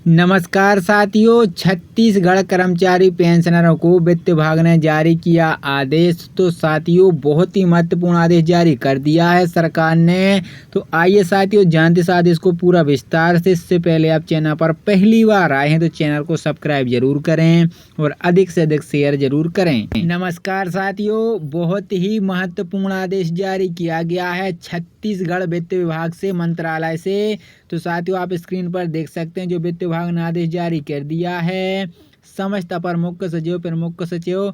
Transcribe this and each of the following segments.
नमस्कार साथियों, छत्तीसगढ़ कर्मचारी पेंशनरों को वित्त विभाग ने जारी किया आदेश। तो साथियों, बहुत ही महत्वपूर्ण आदेश जारी कर दिया है सरकार ने। तो आइए साथियों, जानते इस आदेश को पूरा विस्तार से। इससे पहले आप चैनल पर पहली बार आए हैं तो चैनल को सब्सक्राइब जरूर करें और अधिक से अधिक शेयर जरूर करें। नमस्कार साथियों, बहुत ही महत्वपूर्ण आदेश जारी किया गया है छत्तीसगढ़ वित्त विभाग से, मंत्रालय से। तो साथियों, आप स्क्रीन पर देख सकते हैं जो वित्त विभाग ने आदेश जारी कर दिया है। समस्त अपर मुख्य सचिव, प्रमुख सचिव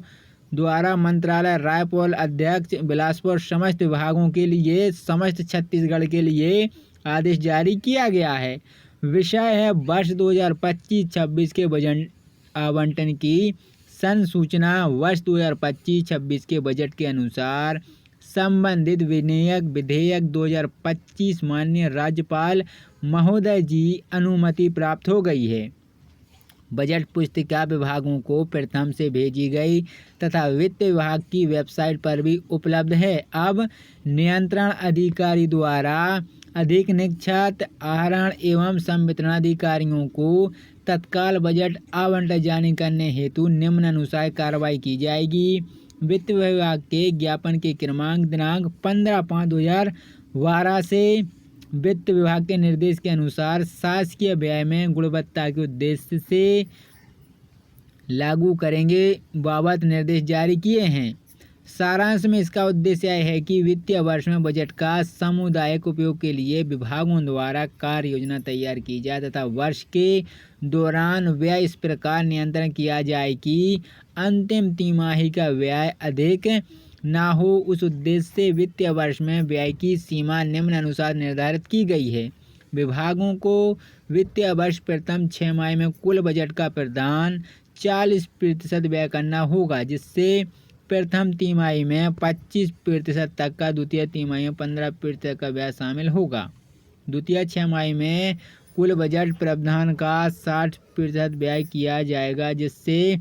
द्वारा मंत्रालय रायपुर अध्यक्ष बिलासपुर समस्त विभागों के लिए, समस्त छत्तीसगढ़ के लिए आदेश जारी किया गया है। विषय है वर्ष 2025-26 के बजट आवंटन की संसूचना। वर्ष 2025-26 के बजट के अनुसार संबंधित विधेयक 2025 माननीय राज्यपाल महोदय जी अनुमति प्राप्त हो गई है। बजट पुस्तिका विभागों को प्रथम से भेजी गई तथा वित्त विभाग की वेबसाइट पर भी उपलब्ध है। अब नियंत्रण अधिकारी द्वारा अधिक निक्षत आहरण एवं संवितरण अधिकारियों को तत्काल बजट आवंटन जारी करने हेतु निम्नानुसार कार्रवाई की जाएगी। वित्त विभाग के ज्ञापन के क्रमांक दिनांक 15/5/2012 से वित्त विभाग के निर्देश के अनुसार शासकीय व्यय में गुणवत्ता के उद्देश्य से लागू करेंगे बाबत निर्देश जारी किए हैं। सारांश में इसका उद्देश्य यह है कि वित्तीय वर्ष में बजट का सामुदायिक उपयोग के लिए विभागों द्वारा कार्य योजना तैयार की जाए तथा वर्ष के दौरान व्यय इस प्रकार नियंत्रण किया जाए कि अंतिम तिमाही का व्यय अधिक ना हो। उस उद्देश्य से वित्तीय वर्ष में व्यय की सीमा निम्नानुसार निर्धारित की गई है। विभागों को वित्तीय वर्ष प्रथम 6 माह में कुल बजट का प्रावधान 40% व्यय करना होगा, जिससे प्रथम तिमाही में 25% तक का, द्वितीय तिमाही में 15% का व्यय शामिल होगा। द्वितीय 6 माह में कुल बजट प्रावधान का 60% व्यय किया जाएगा, जिससे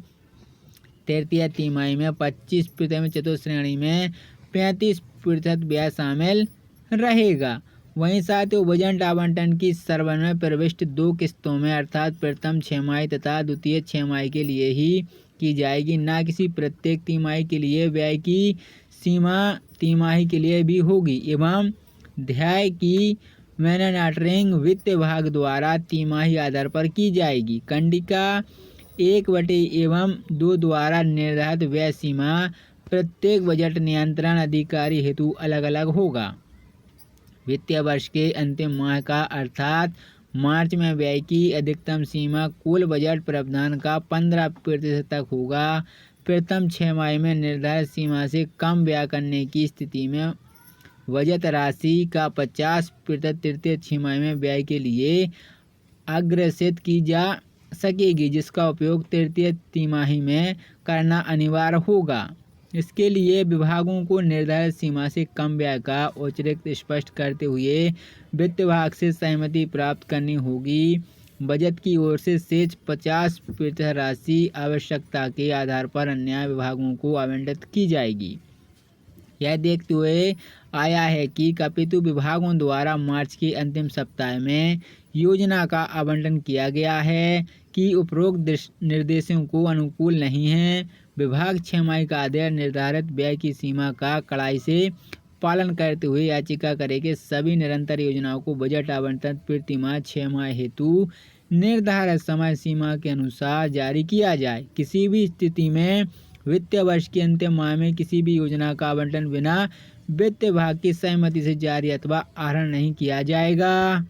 तृतीय तिमाही में 25%, में चतुर्थ श्रेणी में 35% व्यय शामिल रहेगा। वहीं साथियों, बजट आवंटन की सर्वन्वय प्रविष्टि 2 किस्तों में अर्थात प्रथम 6 माह तथा द्वितीय 6 माह के लिए ही की जाएगी, न किसी प्रत्येक तिमाही के लिए। व्यय की सीमा तिमाही के लिए भी होगी एवं ध्याय की मॉनिटरिंग वित्त विभाग द्वारा तिमाही आधार पर की जाएगी। कंडिका 1/2 द्वारा निर्धारित व्यय सीमा प्रत्येक बजट नियंत्रण अधिकारी हेतु अलग अलग होगा। वित्तीय वर्ष के अंतिम माह का अर्थात मार्च में व्यय की अधिकतम सीमा कुल बजट प्रावधान का 15% तक होगा। प्रथम 6 माह में निर्धारित सीमा से कम व्यय करने की स्थिति में बजट राशि का 50% तृतीय 6 माह में व्यय के लिए अग्रेसित की जा सकेगी, जिसका उपयोग तृतीय तिमाही में करना अनिवार्य होगा। इसके लिए विभागों को निर्धारित सीमा से कम व्यय का औचित्य स्पष्ट करते हुए वित्त विभाग से सहमति प्राप्त करनी होगी। बजट की ओर से शेष 50% राशि आवश्यकता के आधार पर अन्य विभागों को आवंटित की जाएगी। यह देखते हुए आया है कि कपितु विभागों द्वारा मार्च के अंतिम सप्ताह में योजना का आवंटन किया गया है कि उपरोक्त निर्देशों को अनुकूल नहीं है। विभाग 6 माह का आदेश निर्धारित व्यय की सीमा का कड़ाई से पालन करते हुए याचिका करे कि सभी निरंतर योजनाओं को बजट आवंटन प्रतिमाह 6 माह हेतु निर्धारित समय सीमा के अनुसार जारी किया जाए। किसी भी स्थिति में वित्तीय वर्ष के अंतिम माह में किसी भी योजना का आवंटन बिना वित्त विभाग की सहमति से जारी अथवा आहरण नहीं किया जाएगा।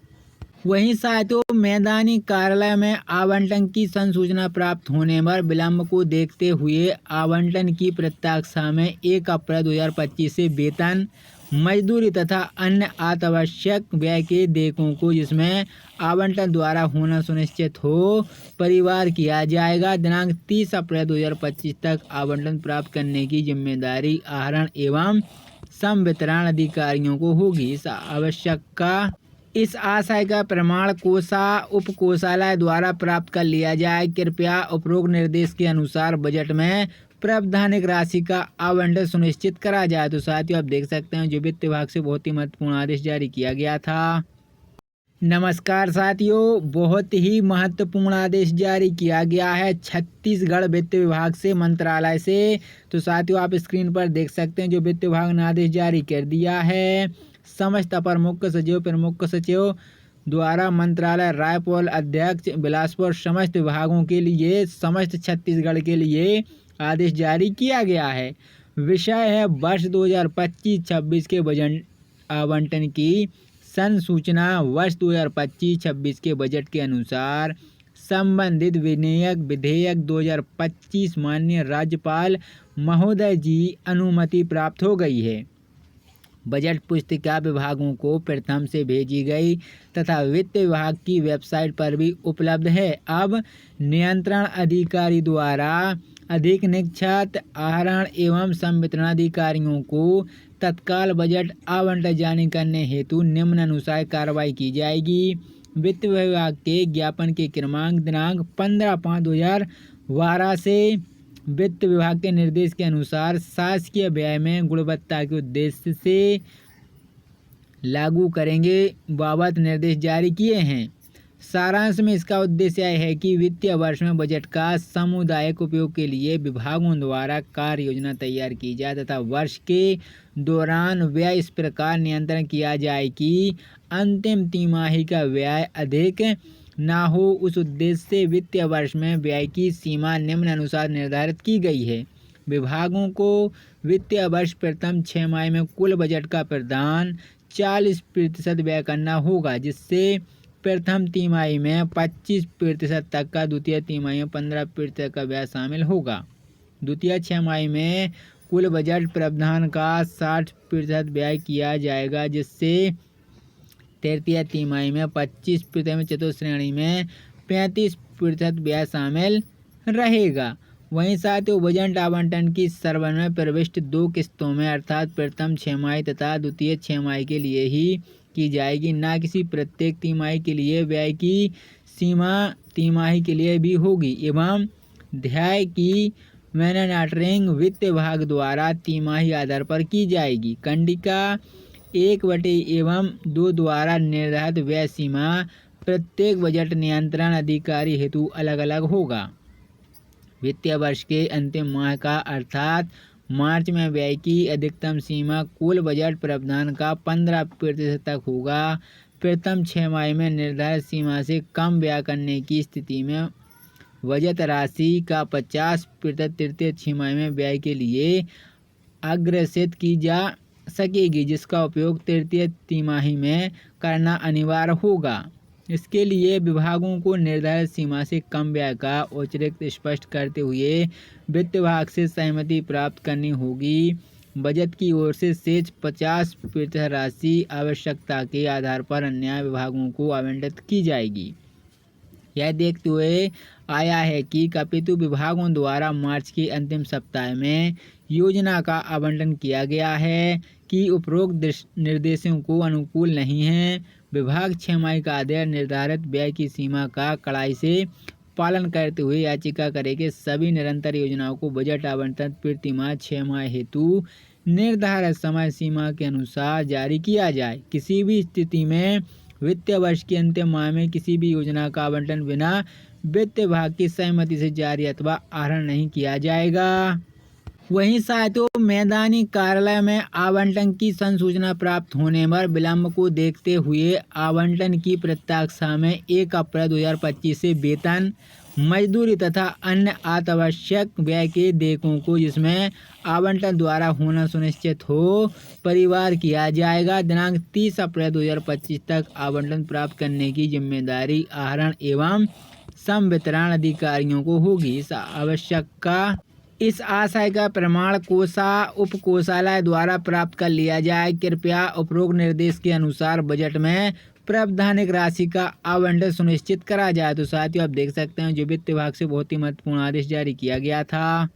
वहीं साथियों, मैदानी कार्यालय में आवंटन की संसूचना प्राप्त होने पर विलंब को देखते हुए आवंटन की प्रत्याशा में 1 अप्रैल 2025 से वेतन, मजदूरी तथा अन्य अत्यावश्यक व्यय के देयकों को जिसमें आवंटन द्वारा होना सुनिश्चित हो परिवार किया जाएगा। दिनांक 30 अप्रैल 2025 तक आवंटन प्राप्त करने की जिम्मेदारी आहरण एवं संवितरण अधिकारियों को होगी। इस आशय का प्रमाण उपकोषालय द्वारा प्राप्त कर लिया जाए। कृपया उपरोक्त निर्देश के अनुसार बजट में प्रावधानिक राशि का आवंटन सुनिश्चित करा जाए। तो साथियों, आप देख सकते हैं जो वित्त विभाग से बहुत ही महत्वपूर्ण आदेश जारी किया गया था। नमस्कार साथियों, बहुत ही महत्वपूर्ण आदेश जारी किया गया है छत्तीसगढ़ वित्त विभाग से, मंत्रालय से। तो साथियों, आप स्क्रीन पर देख सकते हैं जो वित्त विभाग ने आदेश जारी कर दिया है। समस्त अपर मुख्य सचिव, प्रमुख सचिव द्वारा मंत्रालय रायपुर अध्यक्ष बिलासपुर समस्त विभागों के लिए, समस्त छत्तीसगढ़ के लिए आदेश जारी किया गया है। विषय है वर्ष 2025-26 के बजट आवंटन की संसूचना। वर्ष 2025-26 के बजट के अनुसार संबंधित विधेयक 2025 माननीय राज्यपाल महोदय जी अनुमति प्राप्त हो गई है। बजट पुस्तिका विभागों को प्रथम से भेजी गई तथा वित्त विभाग की वेबसाइट पर भी उपलब्ध है। अब नियंत्रण अधिकारी द्वारा अधिक निक्षत आहरण एवं संवितरण अधिकारियों को तत्काल बजट आवंटन जारी करने हेतु निम्नानुसार कार्रवाई की जाएगी। वित्त विभाग के ज्ञापन के क्रमांक दिनांक 15/5/2012 से वित्त विभाग के निर्देश के अनुसार शासकीय व्यय में गुणवत्ता के उद्देश्य से लागू करेंगे बाबत निर्देश जारी किए हैं। सारांश में इसका उद्देश्य यह है कि वित्तीय वर्ष में बजट का सामुदायिक उपयोग के लिए विभागों द्वारा कार्य योजना तैयार की जाए तथा वर्ष के दौरान व्यय इस प्रकार नियंत्रण किया जाए कि अंतिम तिमाही का व्यय अधिक ना हो। उस उद्देश्य से वित्तीय वर्ष में व्यय की सीमा निम्नानुसार निर्धारित की गई है। विभागों को वित्तीय वर्ष प्रथम 6 माह में कुल बजट का प्रदान 40% व्यय करना होगा, जिससे प्रथम तिमाही में 25% तक का, द्वितीय तिमाही में 15% का व्यय शामिल होगा। द्वितीय 6 माह में कुल बजट प्रावधान का 60% व्यय किया जाएगा, जिससे तृतीय तिमाही में 25% में, चतुर्थ श्रेणी में 35% व्यय शामिल रहेगा। वहीं साथियों, बजट आवंटन की सर्वन्वय प्रविष्टि 2 किस्तों में अर्थात प्रथम 6 माह तथा द्वितीय 6 माह के लिए ही की जाएगी, न किसी प्रत्येक तिमाही के लिए। व्यय की सीमा तिमाही के लिए भी होगी एवं ध्याय की मॉनिटरिंग वित्त विभाग द्वारा तिमाही आधार पर की जाएगी। कंडिका 1/2 द्वारा निर्धारित व्यय सीमा प्रत्येक बजट नियंत्रण अधिकारी हेतु अलग अलग होगा। वित्तीय वर्ष के अंतिम माह का अर्थात मार्च में व्यय की अधिकतम सीमा कुल बजट प्रावधान का 15% तक होगा। प्रथम 6 माह में निर्धारित सीमा से कम व्यय करने की स्थिति में बजट राशि का 50% तृतीय 6 माह में व्यय के लिए अग्रेसित की जा सकेगी, जिसका उपयोग तृतीय तिमाही में करना अनिवार्य होगा। इसके लिए विभागों को निर्धारित सीमा से कम व्यय का औचित्य स्पष्ट करते हुए वित्त विभाग से सहमति प्राप्त करनी होगी। बजट की ओर से शेष 50% राशि आवश्यकता के आधार पर अन्य विभागों को आवंटित की जाएगी। यह देखते हुए आया है कि कपितु विभागों द्वारा मार्च के अंतिम सप्ताह में योजना का आवंटन किया गया है कि उपरोक्त निर्देशों को अनुकूल नहीं है। विभाग 6 माह का आदेश निर्धारित व्यय की सीमा का कड़ाई से पालन करते हुए याचिका करे कि सभी निरंतर योजनाओं को बजट आवंटन प्रतिमाह 6 माह हेतु निर्धारित समय सीमा के अनुसार जारी किया जाए। किसी भी स्थिति में वित्तीय वर्ष के अंतिम माह में किसी भी योजना का आवंटन बिना वित्त विभाग की सहमति से जारी अथवा आहरण नहीं किया जाएगा। वहीं साथियों, मैदानी कार्यालय में आवंटन की संसूचना प्राप्त होने पर विलंब को देखते हुए आवंटन की प्रत्याशा में 1 अप्रैल 2025 से वेतन, मजदूरी तथा अन्य अत्यावश्यक व्यय के देयकों को जिसमें आवंटन द्वारा होना सुनिश्चित हो परिवार किया जाएगा। दिनांक 30 अप्रैल 2025 तक आवंटन प्राप्त करने की जिम्मेदारी आहरण एवं संवितरण अधिकारियों को होगी। इस आशय का प्रमाण उप कोषालय द्वारा प्राप्त कर लिया जाए। कृपया उपरोक्त निर्देश के अनुसार बजट में प्रावधानिक राशि का आवंटन सुनिश्चित करा जाए। तो साथियों, आप देख सकते हैं जो वित्त विभाग से बहुत ही महत्वपूर्ण आदेश जारी किया गया था।